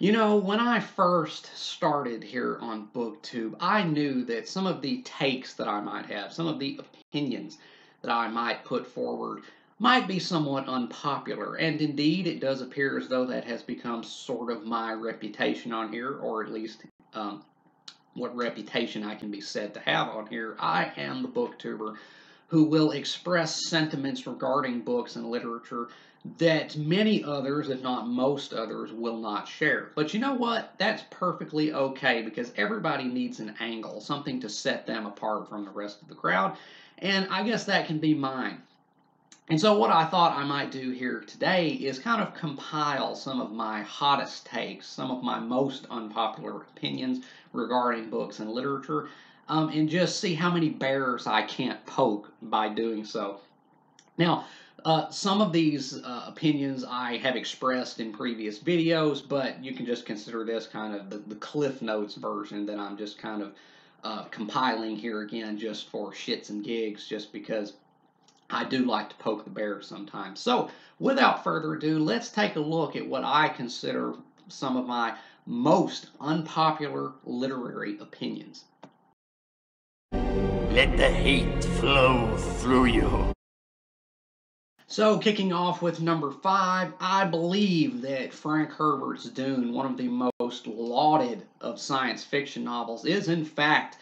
You know, when I first started here on BookTube, I knew that some of the takes that I might have, some of the opinions that I might put forward, might be somewhat unpopular. And indeed, it does appear as though that has become sort of my reputation on here, or at least what reputation I can be said to have on here. I am the booktuber who will express sentiments regarding books and literature that many others, if not most others, will not share. But you know what? That's perfectly okay because everybody needs an angle, something to set them apart from the rest of the crowd. And I guess that can be mine. And so, what I thought I might do here today is kind of compile some of my hottest takes, some of my most unpopular opinions regarding books and literature, and just see how many bears I can't poke by doing so. Now, some of these opinions I have expressed in previous videos, but you can just consider this kind of the Cliff Notes version that I'm just kind of compiling here again just for shits and gigs, just because I do like to poke the bear sometimes. So, without further ado, let's take a look at what I consider some of my most unpopular literary opinions. Let the hate flow through you. So, kicking off with number 5, I believe that Frank Herbert's Dune, one of the most lauded of science fiction novels, is in fact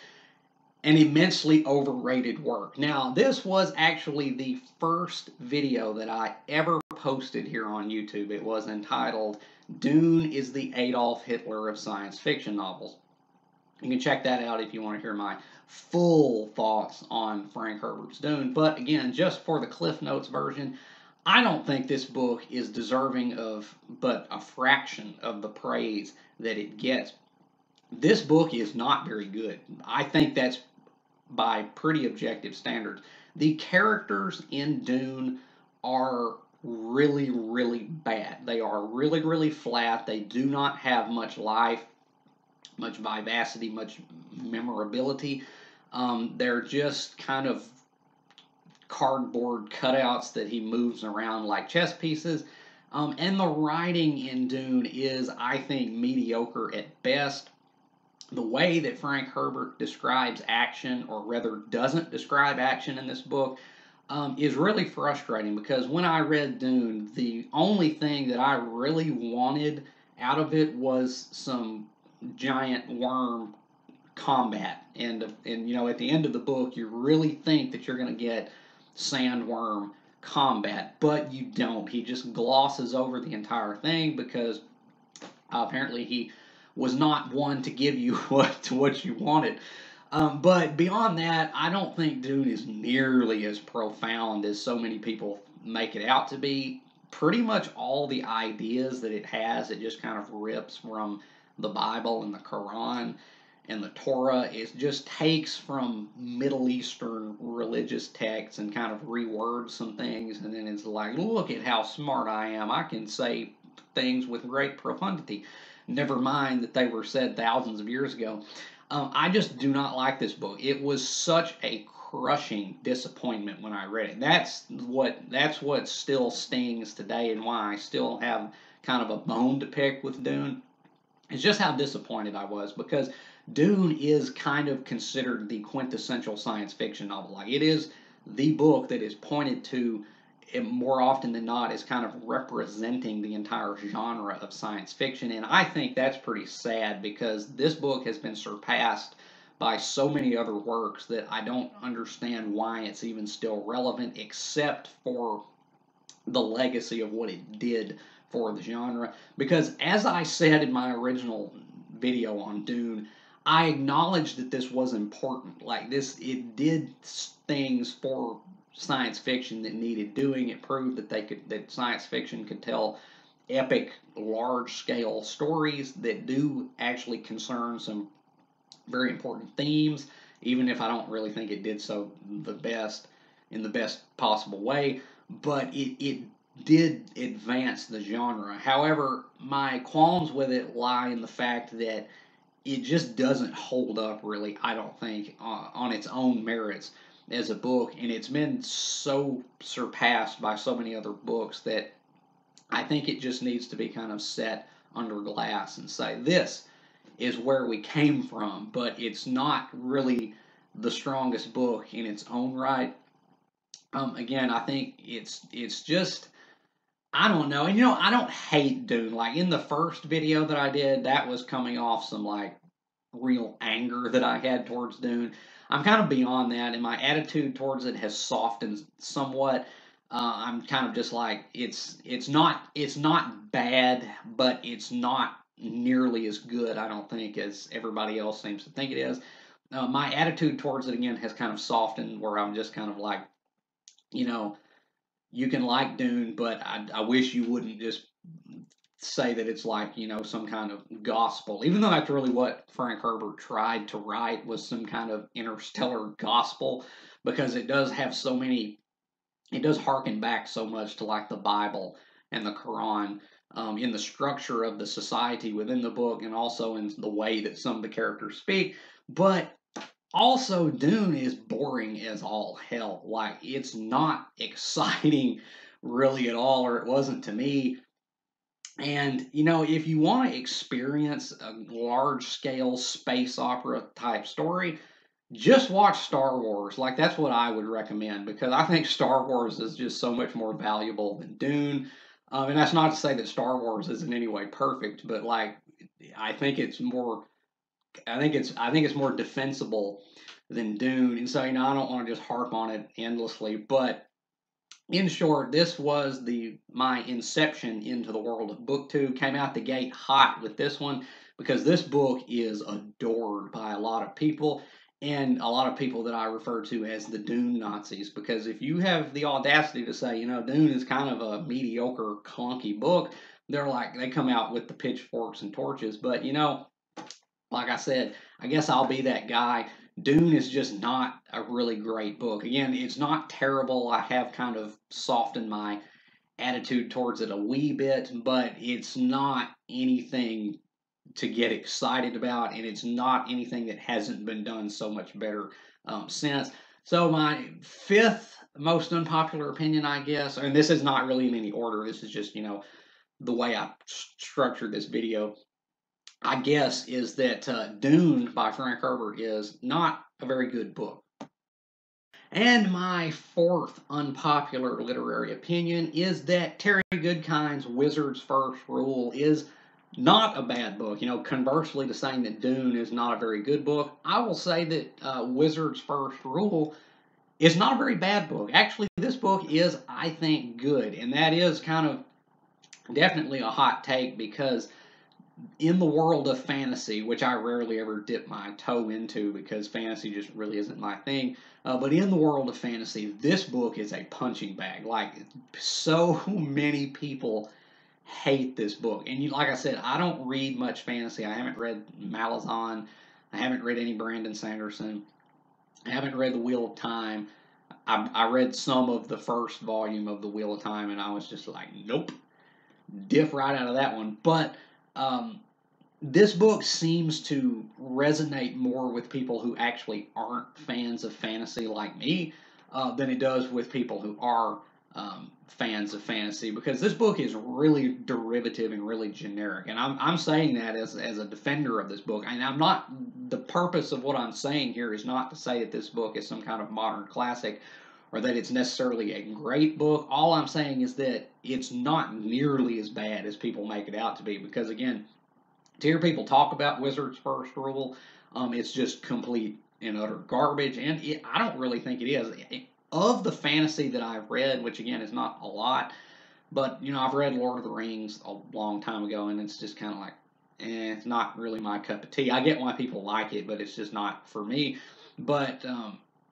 an immensely overrated work. Now, this was actually the first video that I ever posted here on YouTube. It was entitled, Dune is the Adolf Hitler of Science Fiction Novels. You can check that out if you want to hear my full thoughts on Frank Herbert's Dune. But again, just for the Cliff Notes version, I don't think this book is deserving of but a fraction of the praise that it gets. This book is not very good. I think that's by pretty objective standards. The characters in Dune are really, really bad. They are really, really flat. They do not have much life, much vivacity, much memorability. They're just kind of cardboard cutouts that he moves around like chess pieces. And the writing in Dune is, I think, mediocre at best. The way that Frank Herbert describes action, or rather doesn't describe action in this book, is really frustrating because when I read Dune, the only thing that I really wanted out of it was some giant worm combat. And you know, at the end of the book, you really think that you're going to get sandworm combat, but you don't. He just glosses over the entire thing because apparently he was not one to give you what you wanted. But beyond that, I don't think Dune is nearly as profound as so many people make it out to be. Pretty much all the ideas that it has, it just kind of rips from the Bible and the Quran and the Torah. It just takes from Middle Eastern religious texts and kind of rewords some things, and then it's like, look at how smart I am. I can say things with great profundity. Never mind that they were said thousands of years ago. I just do not like this book. It was such a crushing disappointment when I read it. That's what still stings today, and why I still have kind of a bone to pick with Dune. It's just how disappointed I was, because Dune is kind of considered the quintessential science fiction novel. Like, it is the book that is pointed to more often than not as kind of representing the entire genre of science fiction. And I think that's pretty sad because this book has been surpassed by so many other works that I don't understand why it's even still relevant, except for the legacy of what it did for the genre. Because as I said in my original video on Dune, I acknowledged that this was important. Like, it did things for science fiction that needed doing. It proved that science fiction could tell epic, large-scale stories that do actually concern some very important themes, even if I don't really think it did so in the best possible way. But it did advance the genre. However, my qualms with it lie in the fact that it just doesn't hold up really, I don't think, on its own merits as a book, and it's been so surpassed by so many other books that I think it just needs to be kind of set under glass and say, this is where we came from, but it's not really the strongest book in its own right. Again, I think it's just, I don't know. And I don't hate Dune. Like in the first video that I did, that was coming off some like real anger that I had towards Dune. I'm kind of beyond that, and my attitude towards it has softened somewhat. I'm kind of just like it's not bad, but it's not nearly as good. I don't think as everybody else seems to think it is. My attitude towards it again has kind of softened, where I'm just kind of like, you know, you can like Dune, but I wish you wouldn't just say that it's like, some kind of gospel, even though that's really what Frank Herbert tried to write, was some kind of interstellar gospel, because it does have so many, it does harken back so much to like the Bible and the Quran, in the structure of the society within the book, and also in the way that some of the characters speak. But also, Dune is boring as all hell. Like, it's not exciting really at all, or it wasn't to me. And, if you want to experience a large scale space opera type story, just watch Star Wars. Like, that's what I would recommend, because I think Star Wars is just so much more valuable than Dune. And that's not to say that Star Wars is in any way perfect, but like, I think it's more, I think it's more defensible than Dune. And so, I don't want to just harp on it endlessly, but in short, this was my inception into the world of BookTube. Came out the gate hot with this one, because this book is adored by a lot of people, and a lot of people that I refer to as the Dune Nazis. Because if you have the audacity to say, Dune is kind of a mediocre, clunky book, they come out with the pitchforks and torches. But like I said, I guess I'll be that guy. Dune is just not a really great book. Again, it's not terrible. I have kind of softened my attitude towards it a wee bit, but it's not anything to get excited about, and it's not anything that hasn't been done so much better since. So my fifth most unpopular opinion, I guess, and this is not really in any order. This is just, the way I structured this video, I guess, is that Dune by Frank Herbert is not a very good book. And my fourth unpopular literary opinion is that Terry Goodkind's Wizard's First Rule is not a bad book. Conversely to saying that Dune is not a very good book, I will say that Wizard's First Rule is not a very bad book. Actually, this book is, I think, good. And that is kind of definitely a hot take, because in the world of fantasy, which I rarely ever dip my toe into because fantasy just really isn't my thing, but in the world of fantasy, this book is a punching bag. Like, so many people hate this book. And like I said, I don't read much fantasy. I haven't read Malazan. I haven't read any Brandon Sanderson. I haven't read The Wheel of Time. I read some of the first volume of The Wheel of Time, and I was just like, nope, dip right out of that one. But this book seems to resonate more with people who actually aren't fans of fantasy like me, than it does with people who are fans of fantasy, because this book is really derivative and really generic. And I'm saying that as a defender of this book. And I'm not, the purpose of what I'm saying here is not to say that this book is some kind of modern classic, or that it's necessarily a great book. All I'm saying is that it's not nearly as bad as people make it out to be, because again, to hear people talk about Wizard's First Rule, it's just complete and utter garbage, and I don't really think it is. Of the fantasy that I've read, which again is not a lot, but I've read Lord of the Rings a long time ago, and it's just kind of like, it's not really my cup of tea. I get why people like it, but it's just not for me. But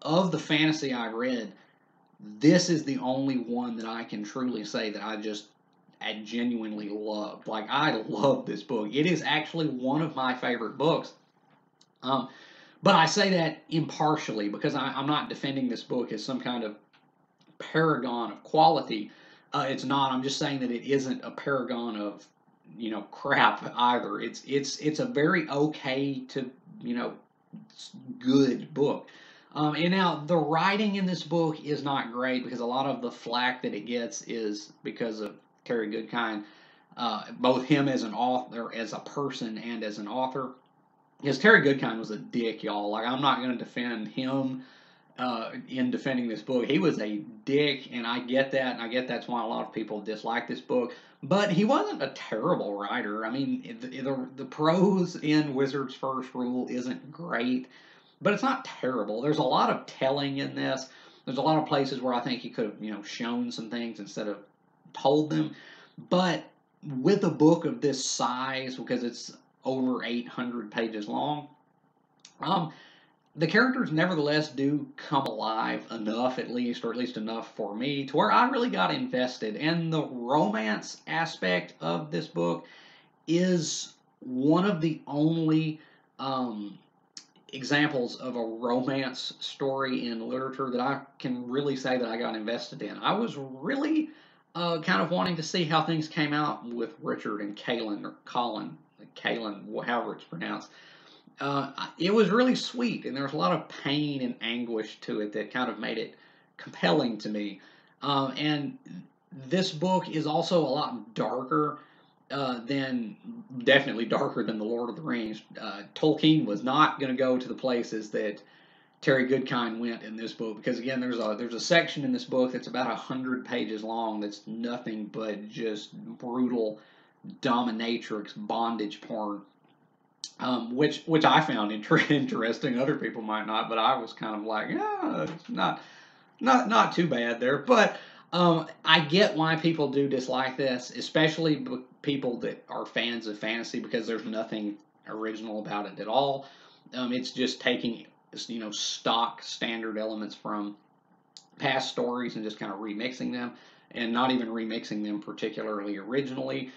of the fantasy I've read, this is the only one that I can truly say that I genuinely loved. Like, I love this book. It is actually one of my favorite books. But I say that impartially, because I'm not defending this book as some kind of paragon of quality. It's not. I'm just saying that it isn't a paragon of crap either. It's a very okay to good book. And now the writing in this book is not great, because a lot of the flack that it gets is because of Terry Goodkind. both him as an author, as a person, and as an author. Because Terry Goodkind was a dick, y'all. Like, I'm not going to defend him in defending this book. He was a dick, and I get that, and I get that's why a lot of people dislike this book. But he wasn't a terrible writer. I mean, the prose in Wizard's First Rule isn't great, but it's not terrible. There's a lot of telling in this. There's a lot of places where I think he could have, shown some things instead of told them. But with a book of this size, because it's over 800 pages long, the characters nevertheless do come alive enough, at least, or at least enough for me, to where I really got invested. And the romance aspect of this book is one of the only examples of a romance story in literature that I can really say that I got invested in. I was really kind of wanting to see how things came out with Richard and Kaelin, or Colin, Kaelin, however it's pronounced. It was really sweet, and there's a lot of pain and anguish to it that kind of made it compelling to me. And this book is also a lot darker definitely darker than The Lord of the Rings. Tolkien was not going to go to the places that Terry Goodkind went in this book, because again, there's a section in this book that's about 100 pages long that's nothing but just brutal dominatrix bondage porn. Which I found interesting. Other people might not, but I was kind of like, yeah, it's not too bad there. But I get why people do dislike this, especially people that are fans of fantasy, because there's nothing original about it at all. It's just taking stock standard elements from past stories and just kind of remixing them, and not even remixing them particularly originally.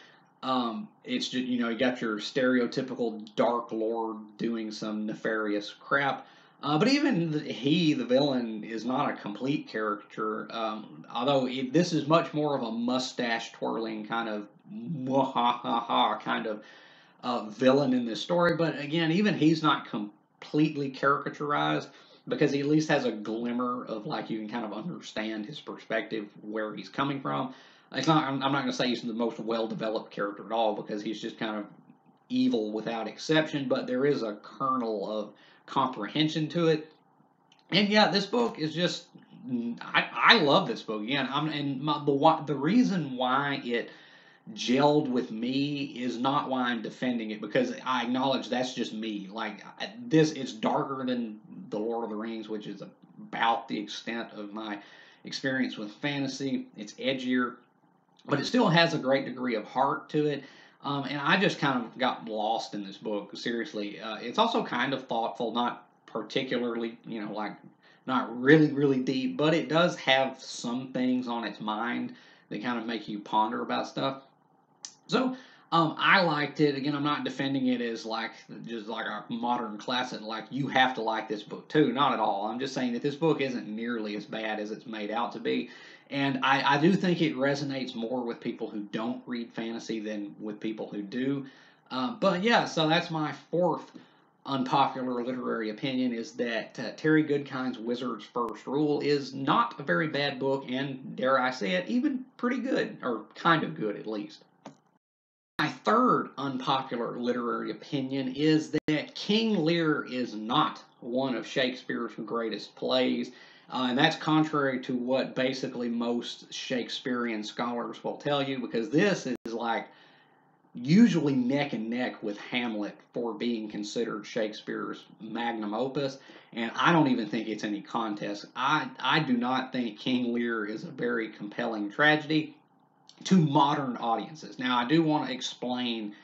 It's just, you got your stereotypical Dark Lord doing some nefarious crap. But even the villain, is not a complete caricature. Although this is much more of a mustache twirling kind of kind of villain in this story. But again, even he's not completely caricaturized, because he at least has a glimmer of, like, you can kind of understand his perspective, where he's coming from. It's not. I'm not going to say he's the most well-developed character at all, because he's just kind of evil without exception. But there is a kernel of comprehension to it. And yeah, this book is just. I love this book again. The reason why it gelled with me is not why I'm defending it, because I acknowledge that's just me. Like, it's darker than The Lord of the Rings, which is about the extent of my experience with fantasy. It's edgier, but it still has a great degree of heart to it. And I just kind of got lost in this book, seriously. It's also kind of thoughtful, not particularly, like, not really, really deep, but it does have some things on its mind that kind of make you ponder about stuff. So, I liked it. Again, I'm not defending it as just like a modern classic, like you have to like this book too. Not at all. I'm just saying that this book isn't nearly as bad as it's made out to be. And I do think it resonates more with people who don't read fantasy than with people who do. But yeah, so that's my fourth unpopular literary opinion, is that Terry Goodkind's Wizard's First Rule is not a very bad book, and dare I say it, even pretty good, or kind of good at least. My third unpopular literary opinion is that King Lear is not one of Shakespeare's greatest plays, and that's contrary to what basically most Shakespearean scholars will tell you, because this is like usually neck and neck with Hamlet for being considered Shakespeare's magnum opus, and I don't even think it's any contest. I do not think King Lear is a very compelling tragedy to modern audiences. Now, I do want to explain,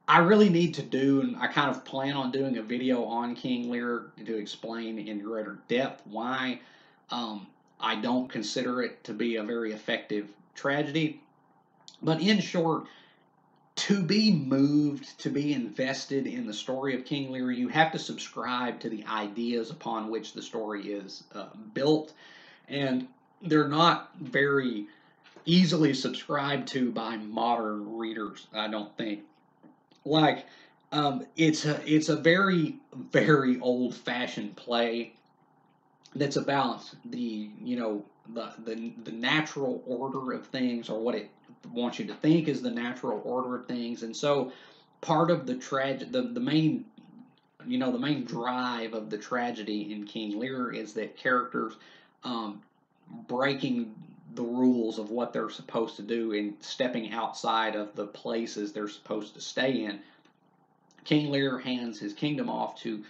I really need to do, and I kind of plan on doing a video on King Lear to explain in greater depth why I don't consider it to be a very effective tragedy. But in short, to be moved, to be invested in the story of King Lear, you have to subscribe to the ideas upon which the story is built, and they're not very easily subscribed to by modern readers, I don't think. Like, it's a very, very old-fashioned play that's about the the natural order of things, or what it wants you to think is the natural order of things. And so part of the main, the main drive of the tragedy in King Lear is that characters um, breaking the rules of what they're supposed to do and stepping outside of the places they're supposed to stay in. King Lear hands his kingdom off to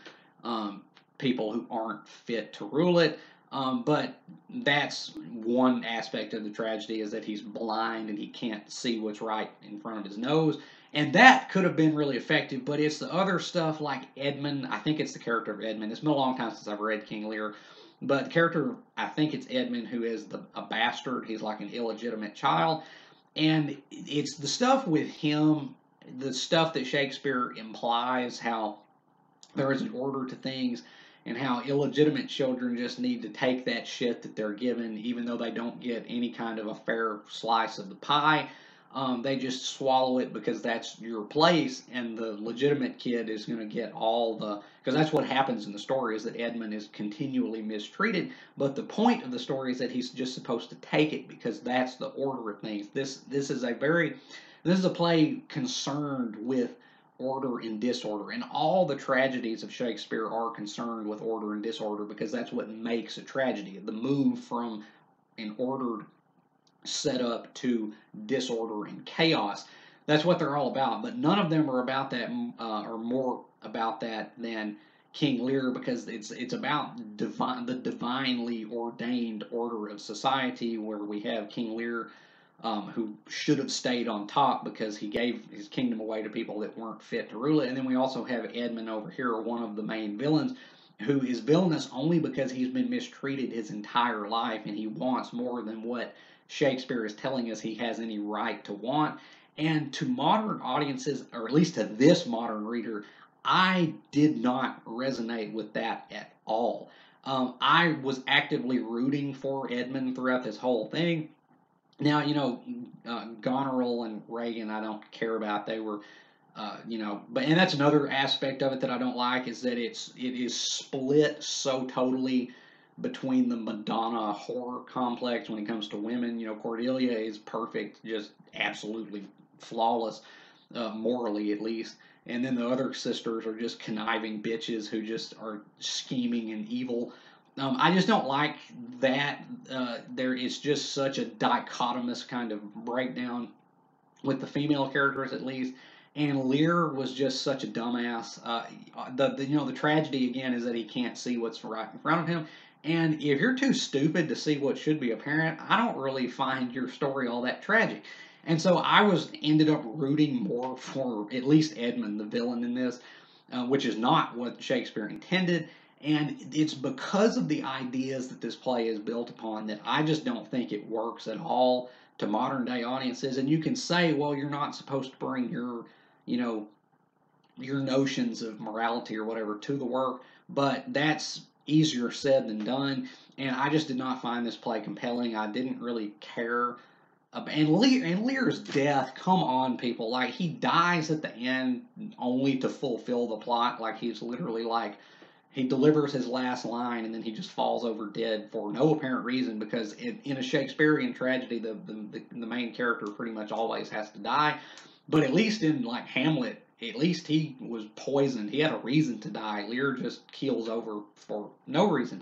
um, people who aren't fit to rule it. But that's one aspect of the tragedy, is that he's blind and he can't see what's right in front of his nose. And that could have been really effective, but it's the other stuff like Edmund. I think it's the character of Edmund. It's been a long time since I've read King Lear, but the character, I think it's Edmund, who is a bastard. He's like an illegitimate child. And it's the stuff with him, the stuff that Shakespeare implies, how there is an order to things, and how illegitimate children just need to take that shit that they're given, even though they don't get any kind of a fair slice of the pie. They just swallow it because that's your place, and the legitimate kid is going to get all the. Because that's what happens in the story, is that Edmund is continually mistreated. But the point of the story is that he's just supposed to take it because that's the order of things. This is a play concerned with order and disorder, and all the tragedies of Shakespeare are concerned with order and disorder because that's what makes a tragedy. The move from an ordered setup to disorder and chaos. That's what they're all about. But none of them are about that, or more about that than King Lear, because it's about the divinely ordained order of society, where we have King Lear, who should have stayed on top because he gave his kingdom away to people that weren't fit to rule it. And then we also have Edmund over here, one of the main villains, who is villainous only because he's been mistreated his entire life and he wants more than what Shakespeare is telling us he has any right to want. And to modern audiences, or at least to this modern reader, I did not resonate with that at all. I was actively rooting for Edmund throughout this whole thing. Now, Goneril and Reagan, I don't care about. They were, and that's another aspect of it that I don't like, is that it is split so totally between the Madonna horror complex when it comes to women. Cordelia is perfect, just absolutely flawless, morally at least. And then the other sisters are just conniving bitches who just are scheming and evil. I just don't like that. There is just such a dichotomous kind of breakdown with the female characters, at least. And Lear was just such a dumbass. The tragedy again is that he can't see what's right in front of him. And if you're too stupid to see what should be apparent, I don't really find your story all that tragic. And so I ended up rooting more for at least Edmund, the villain in this, which is not what Shakespeare intended. And it's because of the ideas that this play is built upon that I just don't think it works at all to modern day audiences. And you can say, well, you're not supposed to bring your notions of morality or whatever to the work, but that's easier said than done. And I just did not find this play compelling. I didn't really care. And Lear's death, come on, people. Like, he dies at the end only to fulfill the plot. Like, he's literally like, he delivers his last line and then he just falls over dead for no apparent reason, because in a Shakespearean tragedy, the main character pretty much always has to die. But at least in, like, Hamlet, at least he was poisoned. He had a reason to die. Lear just keels over for no reason.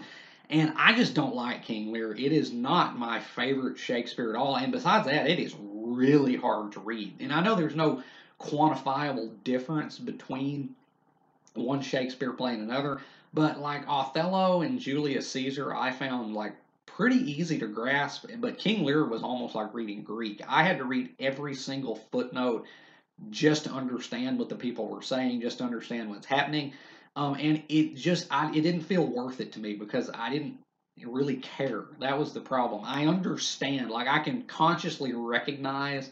And I just don't like King Lear. It is not my favorite Shakespeare at all. And besides that, it is really hard to read. And I know there's no quantifiable difference between one Shakespeare play and another, but like Othello and Julius Caesar, I found like pretty easy to grasp. But King Lear was almost like reading Greek. I had to read every single footnote just to understand what the people were saying, just to understand what's happening. And it didn't feel worth it to me because I didn't really care. That was the problem. I understand, like, I can consciously recognize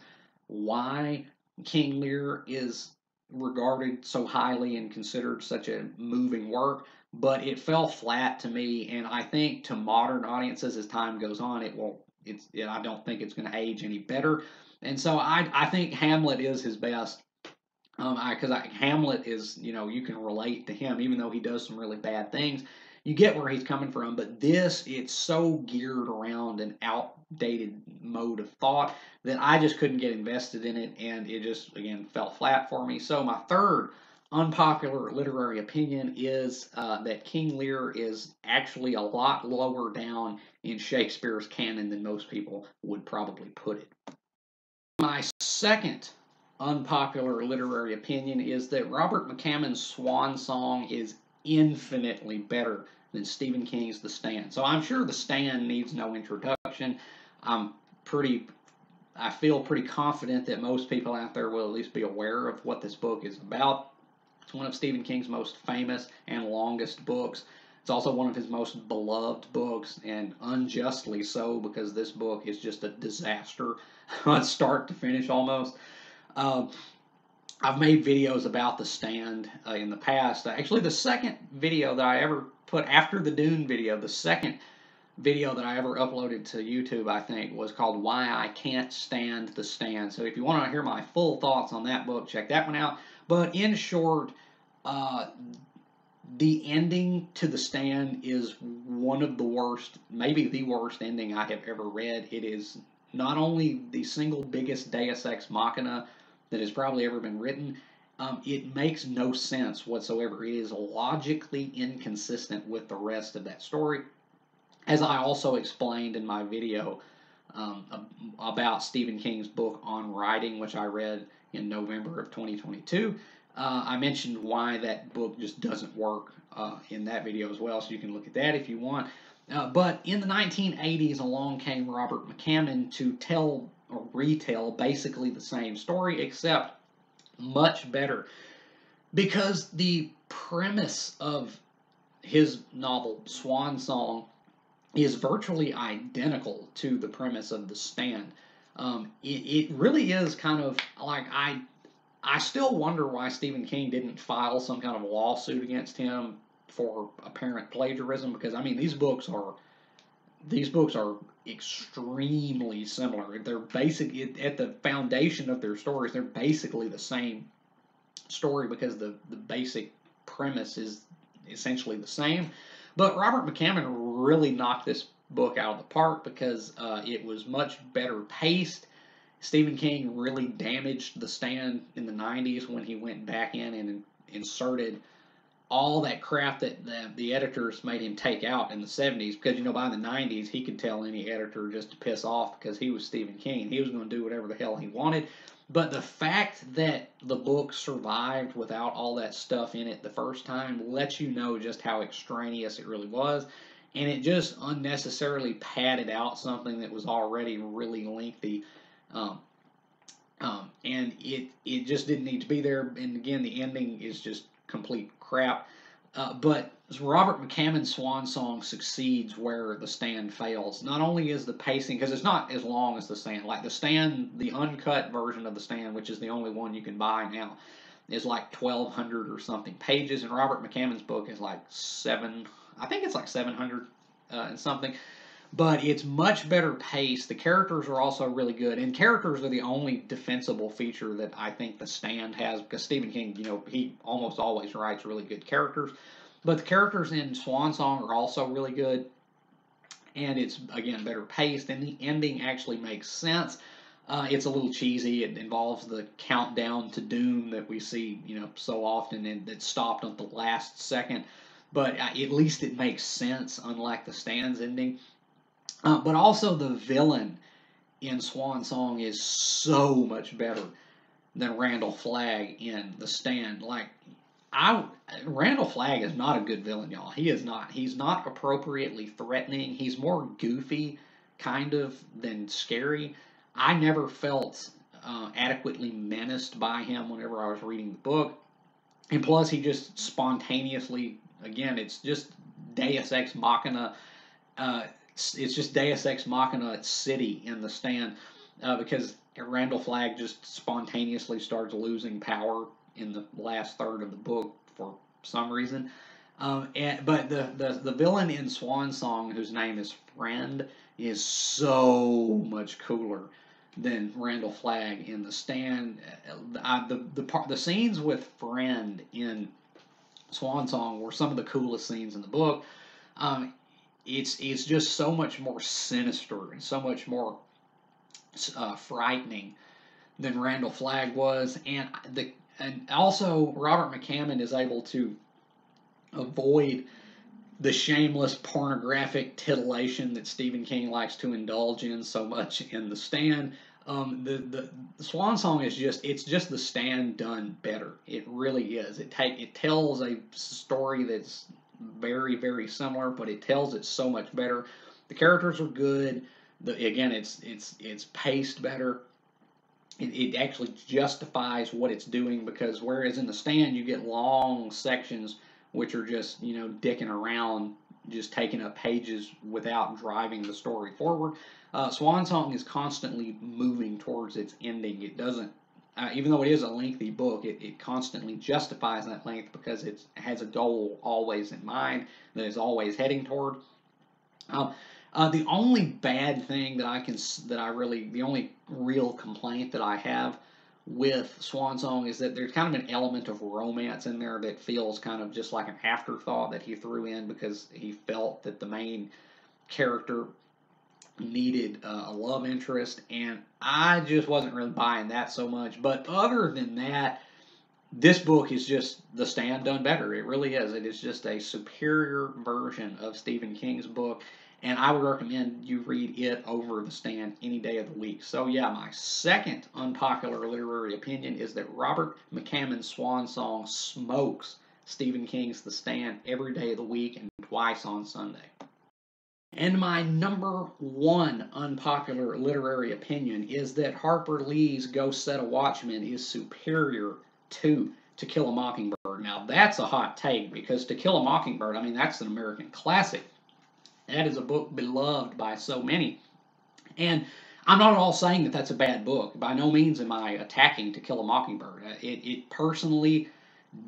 why King Lear is regarded so highly and considered such a moving work, but it fell flat to me. And I think to modern audiences, as time goes on, I don't think it's going to age any better. And so I think Hamlet is his best. Because Hamlet is, you can relate to him, even though he does some really bad things. you get where he's coming from, but this, it's so geared around an outdated mode of thought that I just couldn't get invested in it, and it just, again, fell flat for me. So my third unpopular literary opinion is that King Lear is actually a lot lower down in Shakespeare's canon than most people would probably put it. My second unpopular literary opinion is that Robert McCammon's Swan Song is infinitely better than Stephen King's The Stand. So I'm sure The Stand needs no introduction. I feel pretty confident that most people out there will at least be aware of what this book is about. It's one of Stephen King's most famous and longest books. It's also one of his most beloved books, and unjustly so, because this book is just a disaster, start to finish almost. I've made videos about The Stand in the past. Actually, the second video that I ever put after the Dune video, the second video that I ever uploaded to YouTube, I think, was called Why I Can't Stand The Stand. So if you want to hear my full thoughts on that book, check that one out. But in short, the ending to The Stand is one of the worst, maybe the worst ending I have ever read. It is not only the single biggest Deus Ex Machina that has probably ever been written, it makes no sense whatsoever. It is logically inconsistent with the rest of that story. As I also explained in my video about Stephen King's book on writing, which I read in November of 2022, I mentioned why that book just doesn't work in that video as well, so you can look at that if you want. But in the 1980s, along came Robert McCammon to tell or retell basically the same story, except much better. Because the premise of his novel, Swan Song, is virtually identical to the premise of The Stand. It really is kind of like, I still wonder why Stephen King didn't file some kind of lawsuit against him for apparent plagiarism, because I mean these books are extremely similar. They're at the foundation of their stories. They're basically the same story because the basic premise is essentially the same. But Robert McCammon really knocked this book out of the park because it was much better paced. Stephen King really damaged The Stand in the 90s when he went back in and inserted all that crap that the editors made him take out in the 70s, because, you know, by the 90s, he could tell any editor just to piss off because he was Stephen King and he was going to do whatever the hell he wanted. But the fact that the book survived without all that stuff in it the first time lets you know just how extraneous it really was. And it just unnecessarily padded out something that was already really lengthy. And it just didn't need to be there. And again, the ending is just complete crap. But Robert McCammon's Swan Song succeeds where The Stand fails. Not only is the pacing, because it's not as long as The Stand. Like The Stand, the uncut version of The Stand, which is the only one you can buy now, is like 1,200 or something pages, and Robert McCammon's book is like 700 and something. But it's much better paced. The characters are also really good, and characters are the only defensible feature that I think The Stand has, because Stephen King, you know, he almost always writes really good characters. But the characters in Swan Song are also really good, and it's, again, better paced, and the ending actually makes sense. It's a little cheesy. It involves the countdown to doom that we see, you know, so often, and it stopped at the last second. But at least it makes sense, unlike The Stand's ending. But also the villain in Swan Song is so much better than Randall Flagg in The Stand. Like, Randall Flagg is not a good villain, y'all. He is not. He's not appropriately threatening. He's more goofy, kind of, than scary. I never felt adequately menaced by him whenever I was reading the book. And plus, he just spontaneously, again, it's just Deus Ex Machina. It's just Deus Ex Machina City in The Stand, because Randall Flagg just spontaneously starts losing power in the last third of the book for some reason. But the villain in Swan Song, whose name is Friend, is so much cooler than Randall Flagg in The Stand. The scenes with Friend in Swan Song were some of the coolest scenes in the book. Um, it's just so much more sinister and so much more frightening than Randall Flagg was, and also Robert McCammon is able to avoid the shameless pornographic titillation that Stephen King likes to indulge in so much in The Stand. The Swan Song is just The Stand done better. It really is. It tells a story that's very similar, but it tells it so much better. The characters are good. Again, it's paced better. It actually justifies what it's doing, because whereas in The Stand you get long sections which are just dicking around, just taking up pages without driving the story forward. Swan Song is constantly moving towards its ending. It doesn't, even though it is a lengthy book, it constantly justifies that length because it has a goal always in mind that it's always heading toward. The only bad thing the only real complaint that I have with Swan Song is that there's kind of an element of romance in there that feels kind of just like an afterthought that he threw in because he felt that the main character needed a love interest, and I just wasn't really buying that so much. But other than that, this book is just The Stand done better. It really is. It is just a superior version of Stephen King's book, and I would recommend you read it over The Stand any day of the week. So yeah, my second unpopular literary opinion is that Robert McCammon's Swan Song smokes Stephen King's The Stand every day of the week and twice on Sunday. And my number one unpopular literary opinion is that Harper Lee's Go Set a Watchman is superior To Kill a Mockingbird. Now, that's a hot take because To Kill a Mockingbird, I mean, that's an American classic. That is a book beloved by so many. And I'm not at all saying that that's a bad book. By no means am I attacking To Kill a Mockingbird. It personally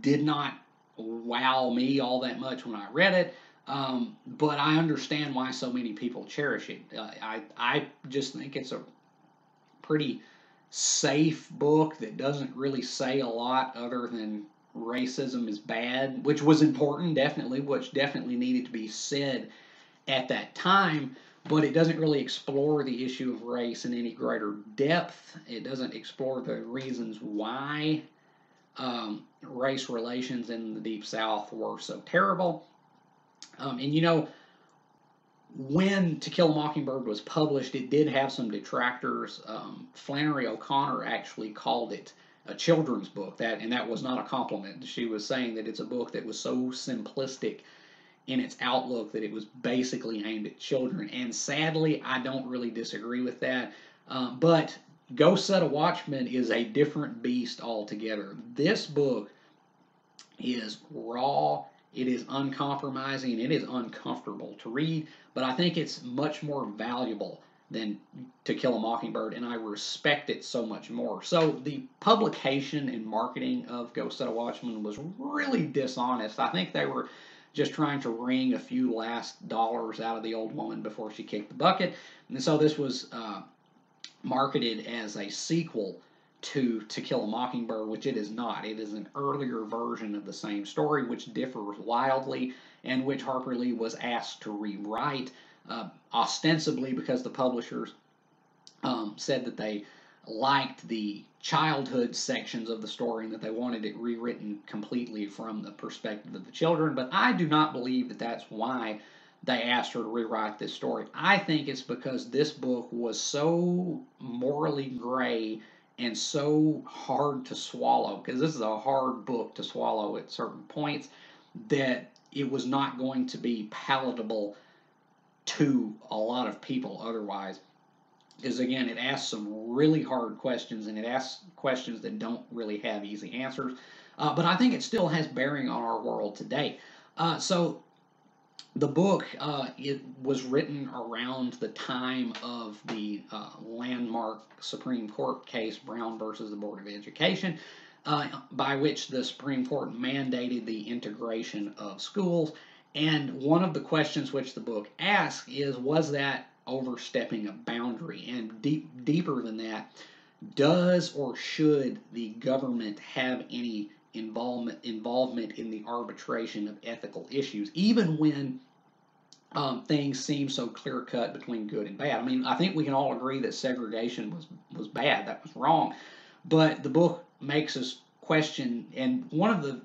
did not wow me all that much when I read it. But I understand why so many people cherish it. I just think it's a pretty safe book that doesn't really say a lot other than racism is bad, which was important, definitely, which definitely needed to be said at that time, but it doesn't really explore the issue of race in any greater depth. It doesn't explore the reasons why race relations in the Deep South were so terrible. And when To Kill a Mockingbird was published, it did have some detractors. Flannery O'Connor actually called it a children's book, and that was not a compliment. She was saying that it's a book that was so simplistic in its outlook that it was basically aimed at children. And sadly, I don't really disagree with that. But Go Set a Watchman is a different beast altogether. This book is raw, it is uncompromising, it is uncomfortable to read, but I think it's much more valuable than To Kill a Mockingbird, and I respect it so much more. So the publication and marketing of Go Set a Watchman was really dishonest. I think they were just trying to wring a few last dollars out of the old woman before she kicked the bucket. And so this was marketed as a sequel to Kill a Mockingbird, which it is not. It is an earlier version of the same story, which differs wildly, and which Harper Lee was asked to rewrite, ostensibly because the publishers said that they liked the childhood sections of the story and that they wanted it rewritten completely from the perspective of the children. But I do not believe that that's why they asked her to rewrite this story. I think it's because this book was so morally gray and so hard to swallow, because this is a hard book to swallow at certain points, that it was not going to be palatable to a lot of people otherwise. Because again, it asks some really hard questions, and it asks questions that don't really have easy answers. But I think it still has bearing on our world today. So the book it was written around the time of the landmark Supreme Court case Brown versus the Board of Education, by which the Supreme Court mandated the integration of schools. And one of the questions which the book asks is, was that overstepping a boundary? And deeper than that, does or should the government have any involvement in the arbitration of ethical issues, even when things seem so clear cut between good and bad. I mean, I think we can all agree that segregation was bad. That was wrong. But the book makes us question, and one of the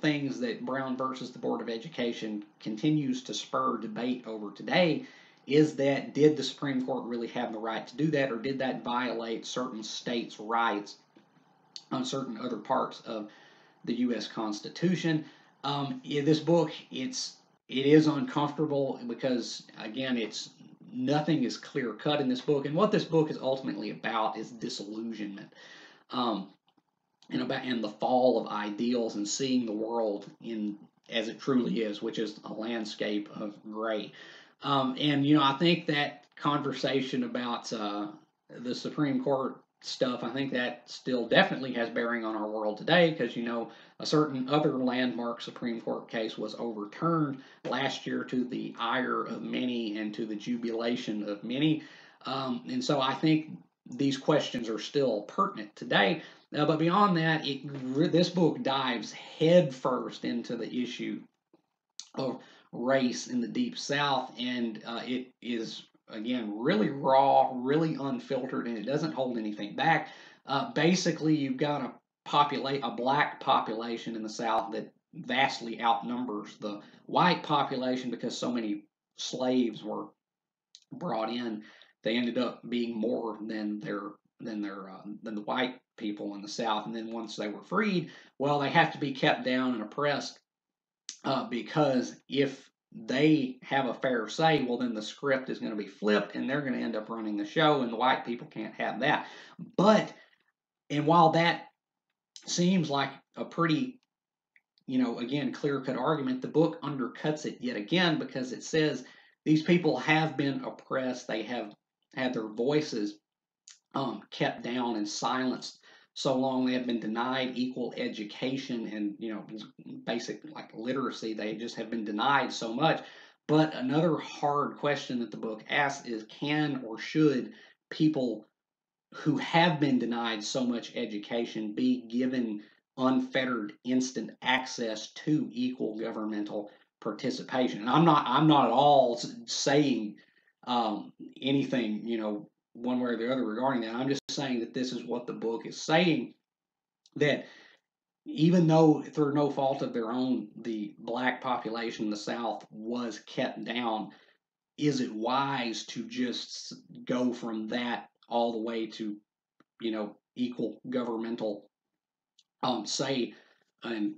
things that Brown versus the Board of Education continues to spur debate over today is that did the Supreme Court really have the right to do that, or did that violate certain states' rights on certain other parts of the U.S. Constitution? In this book, it is uncomfortable because again, it's nothing is clear cut in this book, and what this book is ultimately about is disillusionment. Um, and the fall of ideals and seeing the world in as it truly is, which is a landscape of gray. And I think that conversation about the Supreme Court stuff, I think that still definitely has bearing on our world today because a certain other landmark Supreme Court case was overturned last year to the ire of many and to the jubilation of many. And so I think these questions are still pertinent today. But beyond that, this book dives headfirst into the issue of race in the Deep South, and it is again really raw, really unfiltered, and it doesn't hold anything back. Basically, you've got a black population in the South that vastly outnumbers the white population because so many slaves were brought in. They ended up being more than the white people in the South. And then once they were freed, well, they have to be kept down and oppressed because if they have a fair say, well, then the script is going to be flipped and they're going to end up running the show, and the white people can't have that. But, and while that seems like a pretty, again, clear cut argument, the book undercuts it yet again because it says these people have been oppressed, they have had their voices kept down and silenced so long. They have been denied equal education and basic like literacy. They just have been denied so much. But another hard question that the book asks is, can or should people who have been denied so much education be given unfettered instant access to equal governmental participation? And I'm not at all saying anything one way or the other regarding that. I'm just saying that this is what the book is saying, that even though through no fault of their own, the black population in the South was kept down, is it wise to just go from that all the way to, equal governmental say and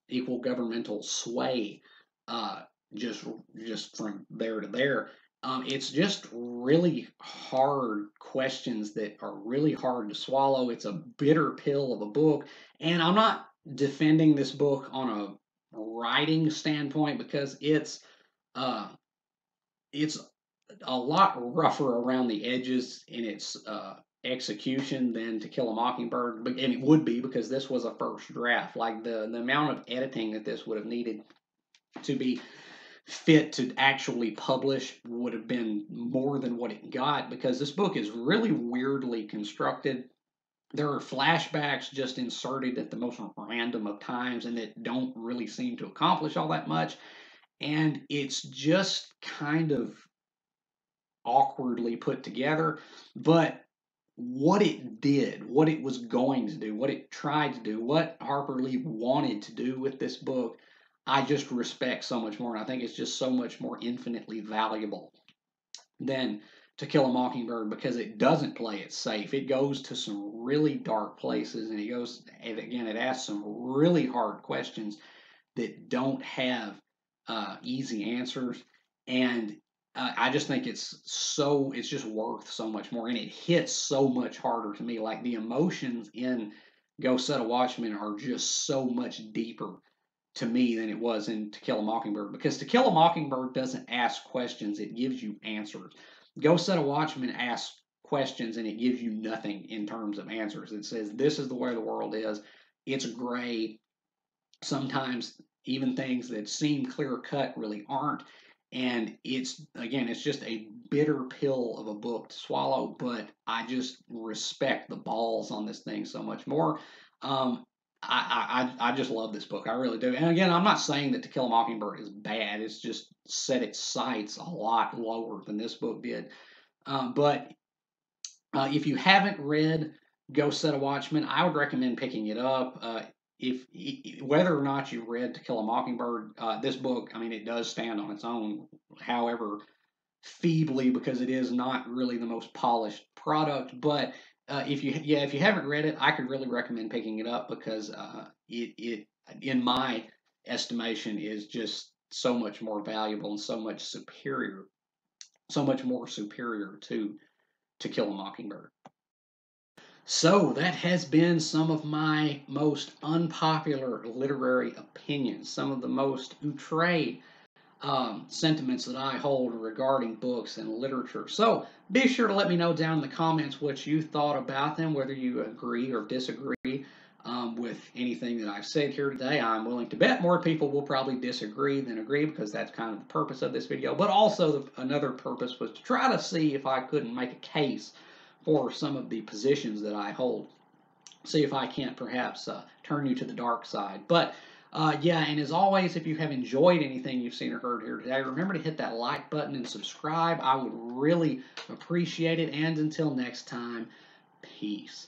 equal governmental sway uh, just just from there to there? It's just really hard questions that are really hard to swallow. It's a bitter pill of a book, and I'm not defending this book on a writing standpoint because uh, it's a lot rougher around the edges in its execution than To Kill a Mockingbird, and it would be because this was a first draft. Like the amount of editing that this would have needed to be fit to actually publish would have been more than what it got because this book is really weirdly constructed. There are flashbacks just inserted at the most random of times and that don't really seem to accomplish all that much. And it's just kind of awkwardly put together. But what it did, what it was going to do, what it tried to do, what Harper Lee wanted to do with this book, I just respect so much more. And I think it's just so much more infinitely valuable than To Kill a Mockingbird because it doesn't play it safe. It goes to some really dark places, and it asks some really hard questions that don't have easy answers. And I just think it's just worth so much more, and it hits so much harder to me. Like the emotions in Go Set a Watchman are just so much deeper to me than it was in To Kill a Mockingbird, because To Kill a Mockingbird doesn't ask questions, it gives you answers. Go Set a Watchman asks questions and it gives you nothing in terms of answers. It says this is the way the world is. It's gray. Sometimes even things that seem clear cut really aren't. And it's just a bitter pill of a book to swallow, but I just respect the balls on this thing so much more. I just love this book. I really do. And again, I'm not saying that To Kill a Mockingbird is bad. It's just set its sights a lot lower than this book did. But if you haven't read Go Set a Watchman, I would recommend picking it up. If whether or not you read To Kill a Mockingbird, this book, I mean, it does stand on its own. However, feebly, because it is not really the most polished product. But if you haven't read it, I could really recommend picking it up because it in my estimation is just so much more valuable and so much more superior To Kill a Mockingbird. So that has been some of my most unpopular literary opinions, some of the most outre sentiments that I hold regarding books and literature. So be sure to let me know down in the comments what you thought about them, whether you agree or disagree with anything that I've said here today. I'm willing to bet more people will probably disagree than agree because that's kind of the purpose of this video. But also another purpose was to try to see if I couldn't make a case for some of the positions that I hold. See if I can't perhaps turn you to the dark side. But yeah, and as always, if you have enjoyed anything you've seen or heard here today, remember to hit that like button and subscribe. I would really appreciate it. And until next time, peace.